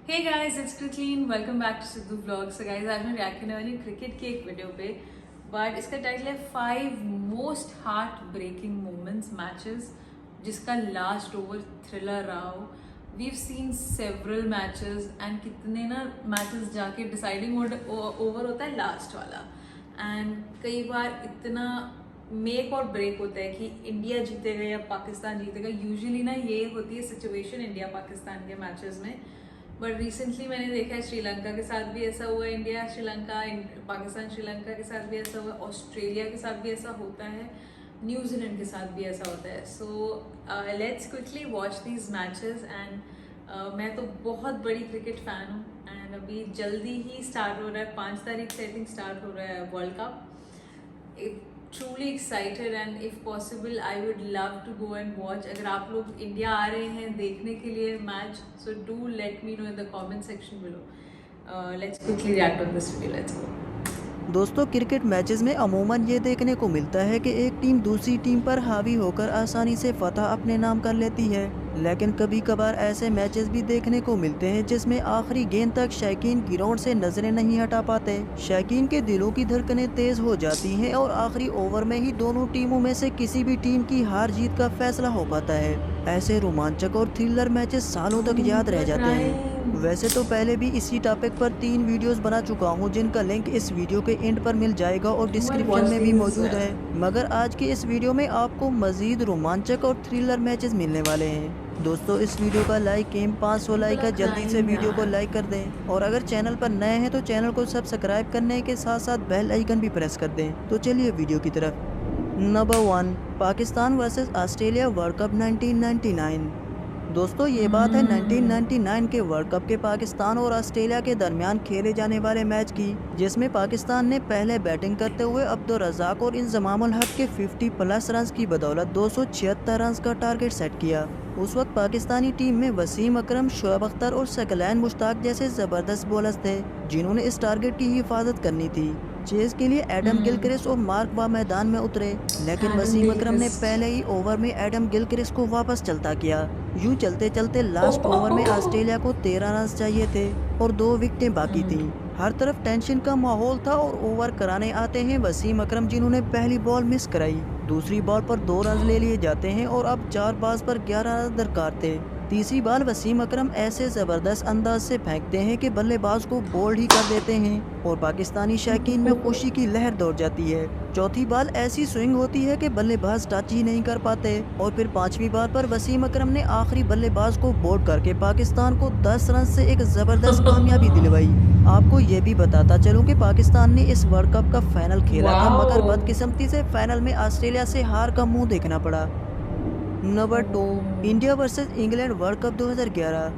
Hey guys, it's Christine. Welcome back to Sidhu Vlogs. So guys, आज मैं react करने वाली क्रिकेट की एक वीडियो पे, बट इसका टाइटल है 5 most heartbreaking moments matches जिसका लास्ट ओवर थ्रिलर रहा हो. We've seen several matches and कितने ना मैचेस जाके डिसाइडिंग ओवर होता है लास्ट वाला, एंड कई बार इतना मेक और ब्रेक होता है कि इंडिया जीतेगा या पाकिस्तान जीतेगा. यूजुअली ना ये होती है सिचुएशन इंडिया पाकिस्तान के मैचेस में, बट रिसेंटली मैंने देखा है श्रीलंका के साथ भी ऐसा हुआ है, इंडिया श्रीलंका, पाकिस्तान श्रीलंका के साथ भी ऐसा हुआ है, ऑस्ट्रेलिया के साथ भी ऐसा होता है, न्यूजीलैंड के साथ भी ऐसा होता है. So let's quickly watch these matches. And मैं तो बहुत बड़ी क्रिकेट फ़ैन हूँ, एंड अभी जल्दी ही स्टार्ट हो रहा है, 5 तारीख से आई थिंक स्टार्ट हो रहा है world cup. truly excited and if possible I would love to go and watch. अगर आप लोग इंडिया आ रहे हैं देखने के लिए match, so do let me know in the comment section below. Let's quickly react on this video. Let's go. दोस्तों, cricket matches में अमूमन ये देखने को मिलता है कि एक टीम दूसरी टीम पर हावी होकर आसानी से फतह अपने नाम कर लेती है, लेकिन कभी कभार ऐसे मैचेस भी देखने को मिलते हैं जिसमें आखिरी गेंद तक शौकीन ग्राउंड से नजरें नहीं हटा पाते. शौकीन के दिलों की धड़कनें तेज हो जाती हैं और आखिरी ओवर में ही दोनों टीमों में से किसी भी टीम की हार जीत का फैसला हो पाता है. ऐसे रोमांचक और थ्रिलर मैचेस सालों तक याद रह जाते हैं. वैसे तो पहले भी इसी टॉपिक पर 3 वीडियोस बना चुका हूं, जिनका लिंक इस वीडियो के एंड पर मिल जाएगा और डिस्क्रिप्शन में भी मौजूद है. मगर आज की इस वीडियो में आपको मजीद रोमांचक और थ्रिलर मैचेस मिलने वाले हैं. दोस्तों, इस वीडियो का लाइक एम 500 लाइक है. जल्दी से वीडियो को लाइक कर दें, और अगर चैनल पर नए हैं तो चैनल को सब्सक्राइब करने के साथ साथ बेल आइकन भी प्रेस कर दें. तो चलिए वीडियो की तरफ. Number 1, Pakistan versus Australia world cup 1999. दोस्तों, ये बात है 1999 के वर्ल्ड कप के पाकिस्तान और ऑस्ट्रेलिया के दरमियान खेले जाने वाले मैच की, जिसमें पाकिस्तान ने पहले बैटिंग करते हुए अब्दुल रज़ाक और इंज़माम उल हक के 50+ रन की बदौलत 276 रन का टारगेट सेट किया. उस वक्त पाकिस्तानी टीम में वसीम अकरम, शोएब अख्तर और सकलैन मुश्ताक जैसे ज़बरदस्त बॉलर्स थे, जिन्होंने इस टारगेट की हिफाजत करनी थी. चेज के लिए एडम गिलक्रिस्ट और मार्क वा मैदान में उतरे, लेकिन वसीम अकरम ने पहले ही ओवर में एडम गिलक्रिस्ट को वापस चलता किया. यूं चलते चलते लास्ट ओवर में ऑस्ट्रेलिया को 13 रन चाहिए थे और 2 विकेटें बाकी थीं. हर तरफ टेंशन का माहौल था और ओवर कराने आते हैं वसीम अकरम, जिन्होंने पहली बॉल मिस कराई. दूसरी बॉल पर 2 रन ले लिए जाते हैं और अब 4 बाज पर 11 रन दरकार थे. तीसरी बाल वसीम अकरम ऐसे ज़बरदस्त अंदाज से फेंकते हैं कि बल्लेबाज को बोल्ड ही कर देते हैं और पाकिस्तानी शौकीन में खुशी की लहर दौड़ जाती है. चौथी बाल ऐसी स्विंग होती है कि बल्लेबाज टच ही नहीं कर पाते, और फिर 5वीं बाल पर वसीम अकरम ने आखिरी बल्लेबाज को बोल्ड करके पाकिस्तान को 10 रन से एक ज़बरदस्त कामयाबी दिलवाई. आपको ये भी बताता चलूं कि पाकिस्तान ने इस वर्ल्ड कप का फाइनल खेला था, मगर बदकिस्मती से फाइनल में ऑस्ट्रेलिया से हार का मुंह देखना पड़ा. Number 2, India versus England world cup 2011.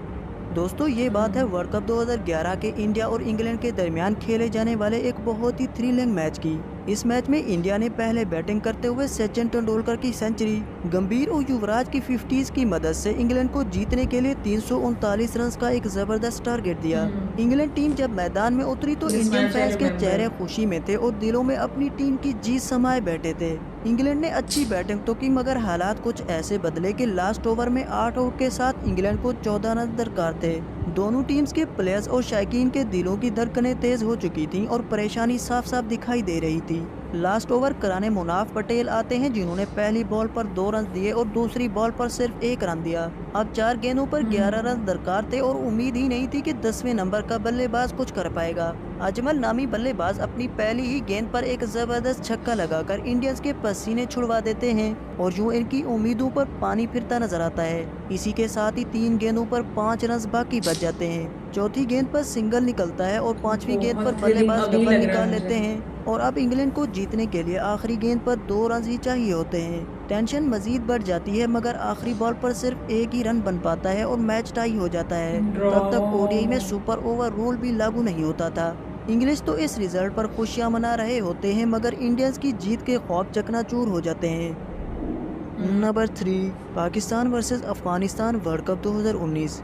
दोस्तों, ये बात है वर्ल्ड कप 2011 के इंडिया और इंग्लैंड के दरमियान खेले जाने वाले एक बहुत ही थ्रिलिंग मैच की. इस मैच में इंडिया ने पहले बैटिंग करते हुए सचिन तेंदुलकर की सेंचुरी, गंभीर और युवराज की 50s की मदद से इंग्लैंड को जीतने के लिए 339 रन का एक जबरदस्त टारगेट दिया. इंग्लैंड टीम जब मैदान में उतरी तो इंडियन फैंस के चेहरे खुशी में थे और दिलों में अपनी टीम की जीत समाये बैठे थे. इंग्लैंड ने अच्छी बैटिंग तो की, मगर हालात कुछ ऐसे बदले कि लास्ट ओवर में 8 आउट के साथ इंग्लैंड को 14 रन दरकार थे. दोनों टीम्स के प्लेयर्स और शौकीन के दिलों की धड़कनें तेज हो चुकी थीं और परेशानी साफ साफ दिखाई दे रही थी. लास्ट ओवर कराने मुनाफ पटेल आते हैं, जिन्होंने पहली बॉल पर 2 रन दिए और दूसरी बॉल पर सिर्फ 1 रन दिया. अब 4 गेंदों पर 11 रन दरकार थे और उम्मीद ही नहीं थी कि 10वें नंबर का बल्लेबाज कुछ कर पाएगा. अजमल नामी बल्लेबाज अपनी पहली ही गेंद पर एक जबरदस्त छक्का लगाकर इंडियंस के पसीने छुड़वा देते हैं और यूं इनकी उम्मीदों पर पानी फिरता नजर आता है. इसी के साथ ही 3 गेंदों पर 5 रन बाकी बच जाते हैं. चौथी गेंद पर सिंगल निकलता है और 5वीं गेंद पर बल्लेबाज डबल निकाल लेते हैं और अब इंग्लैंड को जीतने के लिए आखिरी गेंद पर 2 रन ही चाहिए होते हैं. टेंशन मजीद बढ़ जाती है, मगर आखिरी बॉल पर सिर्फ 1 ही रन बन पाता है और मैच टाई हो जाता है. तब तक ओडीआई में सुपर ओवर रूल भी लागू नहीं होता था. इंग्लिश तो इस रिजल्ट पर खुशियां मना रहे होते हैं, मगर इंडियंस की जीत के ख्वाब चकनाचूर हो जाते हैं. Number 3, Pakistan versus Afghanistan world cup 2019.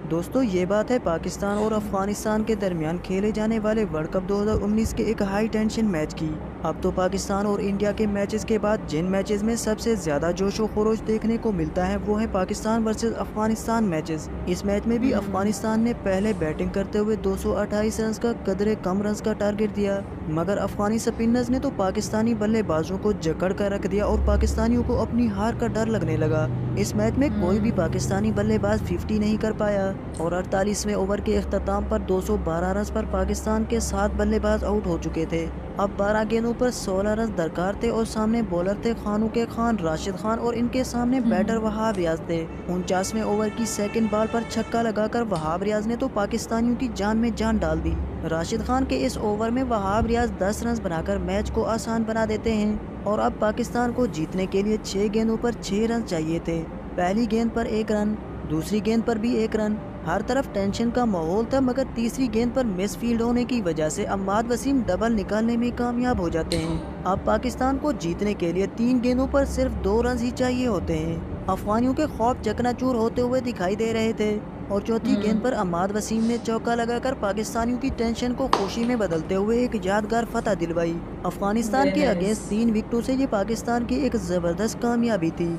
दोस्तों, ये बात है पाकिस्तान और अफगानिस्तान के दरमियान खेले जाने वाले वर्ल्ड कप 2019 के एक हाई टेंशन मैच की, अब तो पाकिस्तान और इंडिया के मैचेस के बाद जिन मैचेस में सबसे ज़्यादा जोश व खरोश देखने को मिलता है वो है पाकिस्तान वर्सेस अफगानिस्तान मैचेस। इस मैच में भी अफगानिस्तान ने पहले बैटिंग करते हुए 228 रन का कदरे कम रन का टारगेट दिया, मगर अफगानी स्पिनर्स ने तो पाकिस्तानी बल्लेबाजों को जकड़ कर रख दिया और पाकिस्तानियों को अपनी हार का डर लगने लगा। इस मैच में कोई भी पाकिस्तानी बल्लेबाज 50 नहीं कर पाया और 48वें ओवर के इख्तिताम पर 212 रन पर पाकिस्तान के 7 बल्लेबाज आउट हो चुके थे। अब 12 गेंदों पर 16 रन दरकार थे और सामने बॉलर थे खानू के खान, राशिद खान और इनके सामने बैटर वहाब रियाज थे। 49वें ओवर की सेकंड बॉल पर छक्का लगाकर वहाब रियाज ने तो पाकिस्तानियों की जान में जान डाल दी। राशिद खान के इस ओवर में वहाब रियाज 10 रन बनाकर मैच को आसान बना देते हैं और अब पाकिस्तान को जीतने के लिए 6 गेंदों पर 6 रन चाहिए थे। पहली गेंद पर 1 रन, दूसरी गेंद पर भी 1 रन। हर तरफ टेंशन का माहौल था, मगर तीसरी गेंद पर मिस फील्ड होने की वजह से अम्माद वसीम डबल निकालने में कामयाब हो जाते हैं। अब पाकिस्तान को जीतने के लिए 3 गेंदों पर सिर्फ 2 रन ही चाहिए होते हैं। अफगानियों के खौफ चकनाचूर होते हुए दिखाई दे रहे थे और चौथी गेंद पर अम्माद वसीम ने चौका लगाकर पाकिस्तानियों की टेंशन को खुशी में बदलते हुए एक यादगार फतह दिलवाई। अफगानिस्तान के अगेंस्ट 3 विकेटों से ये पाकिस्तान की एक जबरदस्त कामयाबी थी।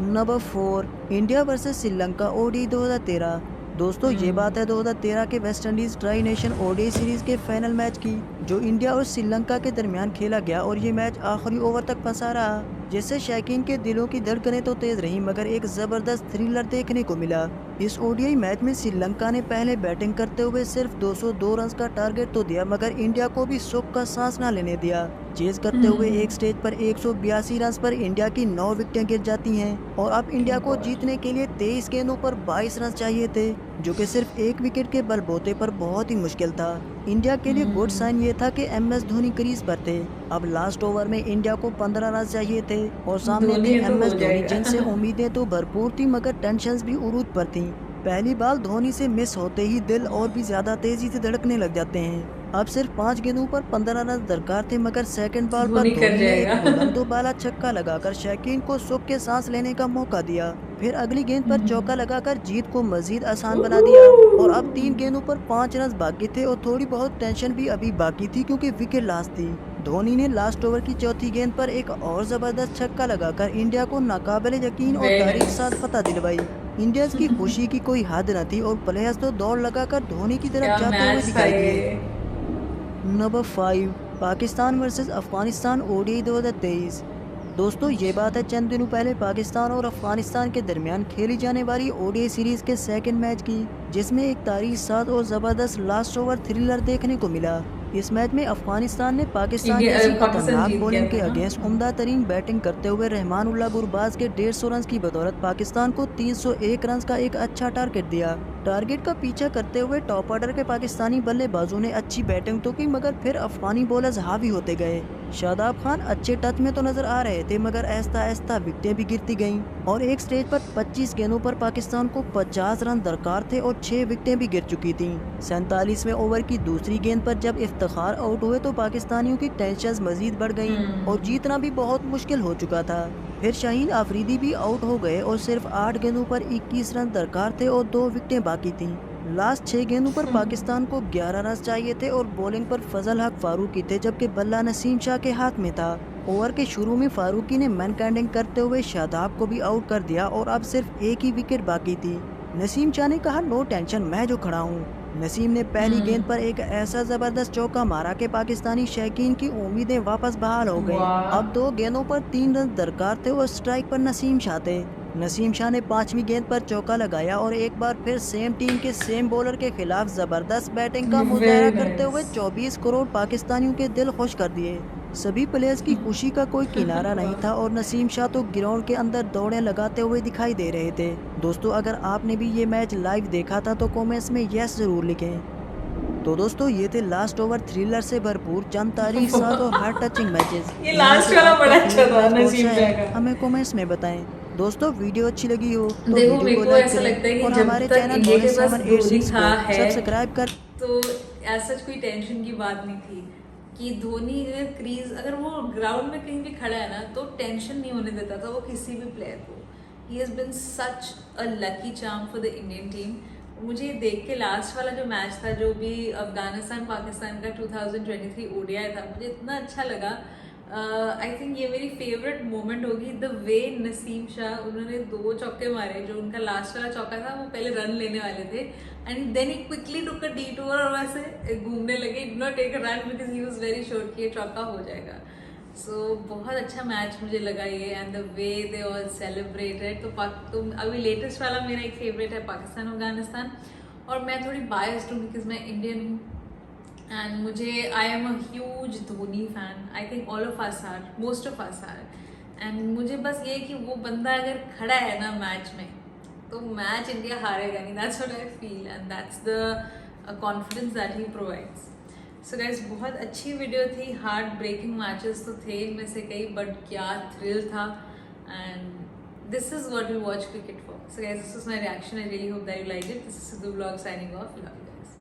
Number 4, India versus Sri Lanka ODI 2013। दोस्तों ये बात है 2013 के West Indies tri nation ODI series के फाइनल मैच की, जो इंडिया और श्रीलंका के दरमियान खेला गया और ये मैच आखिरी ओवर तक फंसा रहा, जिससे शौकीन के दिलों की धड़कनें तो तेज रही मगर एक जबरदस्त थ्रिलर देखने को मिला। इस ओडीआई मैच में श्रीलंका ने पहले बैटिंग करते हुए सिर्फ 202 रन का टारगेट तो दिया, मगर इंडिया को भी सुख का सांस न लेने दिया। चेज करते हुए एक स्टेज पर 182 रन पर इंडिया की 9 विकेटें गिर जाती हैं और अब इंडिया को जीतने के लिए 23 गेंदों पर 22 रन चाहिए थे, जो कि सिर्फ 1 विकेट के बलबूते पर बहुत ही मुश्किल था। इंडिया के लिए गुड साइन ये था कि MS धोनी क्रीज पर थे। अब लास्ट ओवर में इंडिया को 15 रन चाहिए थे और सामने थे MS धोनी, जिनसे उम्मीदें तो भरपूर थी मगर टेंशंस भी उरूज पर थी। पहली बॉल धोनी से मिस होते ही दिल और भी ज्यादा तेजी से धड़कने लग जाते हैं। अब सिर्फ 5 गेंदों पर 15 रन दरकार थे, मगर सेकंड बॉल पर धोनी ने एक बुलंदोबाला छक्का लगाकर शौकीन को सुख के सांस लेने का मौका दिया। फिर अगली गेंद पर चौका लगाकर जीत को मजीद आसान बना दिया और अब 3 गेंदों पर 5 रन बाकी थे और थोड़ी बहुत टेंशन भी अभी बाकी थी क्योंकि विकेट लास्ट थी। धोनी ने लास्ट ओवर की चौथी गेंद पर एक और जबरदस्त छक्का लगाकर इंडिया को नाकाबिले यकीन और तारीफ के साथ फतह दिलवाई। इंडियंस की खुशी की कोई हद न थी और प्लेयर्स तो दौड़ लगाकर धोनी की तरफ जाते हुए दिखाई दिए। Number 5, Pakistan versus Afghanistan ODI 2023। दोस्तों ये बात है चंद दिनों पहले पाकिस्तान और अफगानिस्तान के दरमियान खेली जाने वाली ओडीआई सीरीज के सेकंड मैच की, जिसमें एक तारीख साथ और जबरदस्त लास्ट ओवर थ्रिलर देखने को मिला। इस मैच में अफगानिस्तान ने पाकिस्तान जैसी खतरनाक बॉलिंग के अगेंस्ट उम्दा तरीन बैटिंग करते हुए रहमानुल्लाह गुरबाज के 150 रन की बदौलत पाकिस्तान को 301 रन का एक अच्छा टारगेट दिया। टारगेट का पीछा करते हुए टॉप ऑर्डर के पाकिस्तानी बल्लेबाजों ने अच्छी बैटिंग तो की, मगर फिर अफगानी बॉलर्स हावी होते गए। शादाब खान अच्छे टच में तो नजर आ रहे थे, मगर ऐसा ऐसा विकेटें भी गिरती गईं और एक स्टेज पर 25 गेंदों पर पाकिस्तान को 50 रन दरकार थे और 6 विकेटें भी गिर चुकी थीं। 47वें ओवर की दूसरी गेंद पर जब इफ्तिखार आउट हुए तो पाकिस्तानियों की टेंशन मजीद बढ़ गईं और जीतना भी बहुत मुश्किल हो चुका था। फिर शाहीन आफरीदी भी आउट हो गए और सिर्फ 8 गेंदों पर 21 रन दरकार थे और 2 विकेटें बाकी थीं। लास्ट 6 गेंदों पर पाकिस्तान को 11 रन चाहिए थे और बॉलिंग पर फजल हक फारूकी थे, जबकि बल्ला नसीम शाह के हाथ में था। ओवर के शुरू में फारूकी ने मैन कैंडिंग करते हुए शादाब को भी आउट कर दिया और अब सिर्फ एक ही विकेट बाकी थी। नसीम शाह ने कहा, नो टेंशन, मैं जो खड़ा हूँ। नसीम ने पहली गेंद पर एक ऐसा जबरदस्त चौका मारा कि पाकिस्तानी शौकीन की उम्मीदें वापस बहाल हो गईं। अब 2 गेंदों पर 3 रन दरकार थे और स्ट्राइक पर नसीम शाह थे। नसीम शाह ने 5वीं गेंद पर चौका लगाया और एक बार फिर सेम टीम के सेम बॉलर के खिलाफ जबरदस्त बैटिंग का मुजाहरा करते हुए 24 करोड़ पाकिस्तानियों के दिल खुश कर दिए। सभी प्लेयर्स की खुशी का कोई किनारा नहीं था और नसीम शाह तो ग्राउंड के अंदर दौड़े लगाते हुए दिखाई दे रहे थे। दोस्तों अगर आपने भी ये मैच लाइव देखा था तो कमेंट्स में यस जरूर लिखें। तो दोस्तों ये थे लास्ट ओवर थ्रिलर से भरपूर चंद तारीख साथ और हार्ट टचिंग मैचेस। ये लास्ट वाला बड़ा अच्छा था नसीम शाह का। हमें कमेंट्स में बताएं। दोस्तों वीडियो अच्छी लगी हो तो देखो वीडियो मेरे को को लाइक ऐसा लगता है करें कि और जब हमारे तक चैनल इंडिया के पास 786 था को है सब्सक्राइब कर। तो ऐसा कोई टेंशन की बात नहीं थी कि धोनी अगर क्रीज अगर वो ग्राउंड में कहीं भी खड़ा है ना तो टेंशन नहीं होने देता था वो किसी भी प्लेयर को। He has been such a lucky charm for the Indian team. मुझे ये देख के लास्ट वाला जो मैच था, जो भी अफगानिस्तान पाकिस्तान का 2023 ओडीआई था, मुझे इतना अच्छा लगा। आई थिंक ये मेरी फेवरेट मोमेंट होगी, द वे नसीम शाह, उन्होंने 2 चौके मारे। जो उनका लास्ट वाला चौका था, वो पहले रन लेने वाले थे and then he quickly took a detour और वैसे घूमने लगे, did not take a run because he was very sure कि ये चौका हो जाएगा। सो बहुत अच्छा मैच मुझे लगा ये, and the way they all celebrated. तो अभी लेटेस्ट वाला मेरा एक फेवरेट है पाकिस्तान अफगानिस्तान, और मैं थोड़ी बायस्ड हूँ बिकॉज मैं इंडियन हूँ एंड मुझे I am a huge Dhoni fan. I think all of us are, most of us are, and मुझे बस ये कि वो बंदा अगर खड़ा है ना मैच में, तो मैच इंडिया हारेगा नहीं। That's what I feel and that's the confidence that he provides. So guys, बहुत अच्छी वीडियो थी। हार्ट ब्रेकिंग मैचेस तो थे इनमें से कई, बट क्या थ्रिल था, and this is what we watch cricket for. So guys, this is my reaction. I really hope that you like it. This is Sidhu vlog signing off. Love you.